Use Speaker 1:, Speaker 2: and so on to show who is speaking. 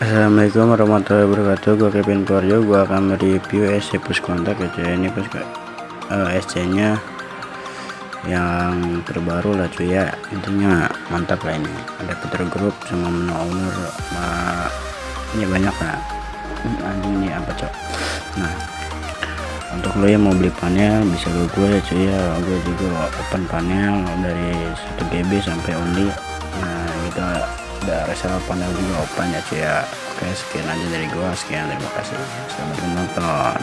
Speaker 1: Assalamualaikum warahmatullahi wabarakatuh. Gua Kevin Korjo. Gua akan mereview SC Push Kontak ya cuy. Ini SC nya yang terbaru lah cuy ya, intinya mantap lah. Ini ada Peter Group sama menu owner, ini banyak lah. Anjing ini apa cok. Nah, untuk lo yang mau beli panel bisa ke gue ya cuy ya. Gue juga open panel dari 1 GB sampai only. Nah kita udah resell panel juga open ya cuy ya. Oke, sekian aja dari gua, sekian, terima kasih, selamat menonton.